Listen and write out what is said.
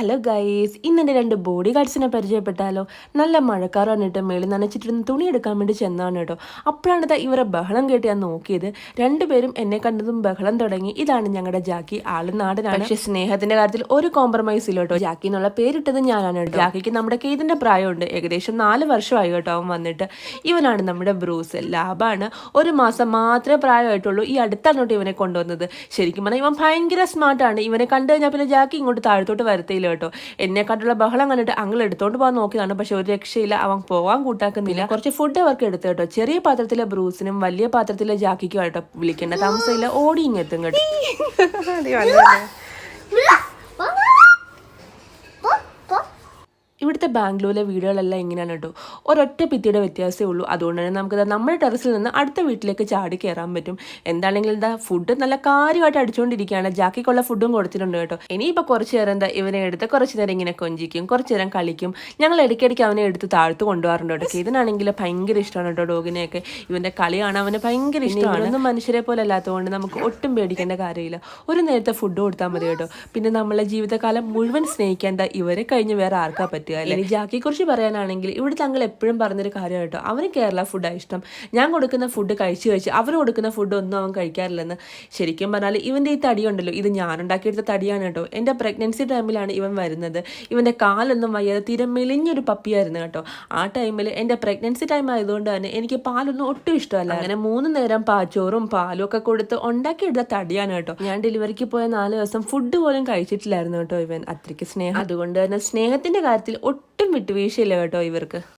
Hello guys, ഇന്നെൻ്റെ രണ്ട് body ഗാർഡ്സിനെ പരിചയപ്പെട്ടാലോ. നല്ല മഴക്കാർ വന്നിട്ട് മേളിൽ നനച്ചിട്ടിരുന്ന് തുണി എടുക്കാൻ വേണ്ടി ചെന്നാണ് കേട്ടോ. അപ്പോഴാണ് ഇവരെ ബഹളം കേട്ട് ഞാൻ നോക്കിയത്. രണ്ടുപേരും എന്നെ കണ്ടതും ബഹളം തുടങ്ങി. ഇതാണ് ഞങ്ങളുടെ ജാക്കി, ആള് നാടനാണ്. പക്ഷേ സ്നേഹത്തിന്റെ കാര്യത്തിൽ ഒരു കോംപ്രമൈസ് ഇല്ല കേട്ടോ. ജാക്കി എന്നുള്ള പേരിട്ടത് ഞാനാണ് കേട്ടോ. ജാക്കിക്ക് നമ്മുടെ കേതിന്റെ പ്രായമുണ്ട്, ഏകദേശം 4 വർഷമായി കേട്ടോ അവൻ വന്നിട്ട്. ഇവനാണ് നമ്മുടെ ബ്രൂസ്. ലാബാണ്, 1 മാസം മാത്രമേ പ്രായമായിട്ടുള്ളൂ. ഈ അടുത്താണ് കേട്ടോ ഇവനെ കൊണ്ടുവന്നത്. ശരിക്കും പറഞ്ഞാൽ ഇവൻ ഭയങ്കര സ്മാർട്ടാണ്. ഇവനെ കണ്ടു കഴിഞ്ഞാൽ പിന്നെ ജാക്കി ഇങ്ങോട്ട് താഴത്തോട്ട് വരത്തില്ല കേട്ടോ. എന്നെക്കാട്ടുള്ള ബഹളം കണ്ടിട്ട് അങ്ങൾ എടുത്തോണ്ട് പോകാൻ നോക്കിയതാണ്, പക്ഷെ ഒരു രക്ഷയില്ല, അവൻ പോവാൻ കൂട്ടാക്കുന്നില്ല. കുറച്ച് ഫുഡ് അവർക്ക് എടുത്തു കേട്ടോ. ചെറിയ പാത്രത്തിലെ ബ്രൂസിനും വലിയ പാത്രത്തിലെ ജാക്കിക്കും കേട്ടോ. വിളിക്കേണ്ട താമസമില്ല, ഓടി ഇങ്ങെത്തും കേട്ടോ. ഇവിടുത്തെ ബാംഗ്ലൂരിലെ വീടുകളെല്ലാം ഇങ്ങനെയാണ് കേട്ടോ. ഒരൊറ്റ ഭിത്തിയുടെ വ്യത്യാസമേ ഉള്ളൂ. അതുകൊണ്ട് തന്നെ നമുക്ക് നമ്മുടെ ടെറസിൽ നിന്ന് അടുത്ത വീട്ടിലേക്ക് ചാടി കയറാൻ പറ്റും. എന്താണെങ്കിലും ഫുഡ് നല്ല കാര്യമായിട്ട് അടിച്ചുകൊണ്ടിരിക്കുകയാണ്. ജാക്കിക്കുള്ള ഫുഡും കൊടുത്തിട്ടുണ്ട് കേട്ടോ. ഇനിയിപ്പോൾ കുറച്ച് നേരം ഇവനെ എടുത്ത് കുറച്ച് നേരം ഇങ്ങനെ കൊഞ്ചിക്കും, കുറച്ച് നേരം കളിക്കും. ഞങ്ങൾ ഇടയ്ക്കിടയ്ക്ക് അവനെ എടുത്ത് താഴ്ത്ത് കൊണ്ടുപോകാറുണ്ട് കേട്ടോ. ഇതിനാണെങ്കിൽ ഭയങ്കര ഇഷ്ടമാണ് കേട്ടോ ഡോഗിനെയൊക്കെ. ഇവൻ്റെ കളി കാണാൻ അവന് ഭയങ്കര ഇഷ്ടമാണ്. ഇവനൊന്നും മനുഷ്യരെ പോലെ അല്ലാത്തതുകൊണ്ട് നമുക്ക് ഒട്ടും പേടിക്കേണ്ട കാര്യമില്ല. ഒരു നേരത്തെ ഫുഡ് കൊടുത്താൽ മതി കേട്ടോ. പിന്നെ നമ്മളെ ജീവിതകാലം മുഴുവൻ സ്നേഹിക്കാൻ ഇവരെ കഴിഞ്ഞ് വേറെ ആർക്കാ പറ്റുക. ഇനി ജാക്കിയെ കുറിച്ച് പറയാനാണെങ്കിൽ ഇവിടുത്തെ അങ്കിൾ എപ്പോഴും പറഞ്ഞൊരു കാര്യം കേട്ടോ. അവന് കേരള ഫുഡാണ് ഇഷ്ടം. ഞാൻ കൊടുക്കുന്ന ഫുഡ് കഴിച്ച് അവന് കൊടുക്കുന്ന ഫുഡ് ഒന്നും അവൻ കഴിക്കാറില്ലെന്ന്. ശരിക്കും പറഞ്ഞാൽ ഇവൻ്റെ ഈ തടിയുണ്ടല്ലോ, ഇത് ഞാനുണ്ടാക്കിയെടുത്ത തടിയാണ് കേട്ടോ. എൻ്റെ പ്രഗ്നൻസി ടൈമിലാണ് ഇവൻ വരുന്നത്. ഇവൻ്റെ കാലൊന്നും വയ്യാതെ തീരെ മെലിഞ്ഞൊരു പപ്പിയായിരുന്നു കേട്ടോ. ആ ടൈമിൽ എൻ്റെ പ്രഗ്നൻസി ടൈം ആയതുകൊണ്ട് തന്നെ എനിക്ക് പാലൊന്നും ഒട്ടും ഇഷ്ടമല്ല. അങ്ങനെ 3 നേരം പാച്ചോറും പാലും ഒക്കെ കൊടുത്ത് ഉണ്ടാക്കിയെടുത്ത തടിയാണ് കേട്ടോ. ഞാൻ ഡെലിവറിക്ക് പോയ 4 ദിവസം ഫുഡ് പോലും കഴിച്ചിട്ടില്ലായിരുന്നു കേട്ടോ ഇവൻ. അത്രയ്ക്ക് സ്നേഹം. അതുകൊണ്ട് തന്നെ സ്നേഹത്തിന്റെ കാര്യത്തിൽ ഒട്ടും വിട്ടുവീഴ്ചയില്ല കേട്ടോ ഇവർക്ക്.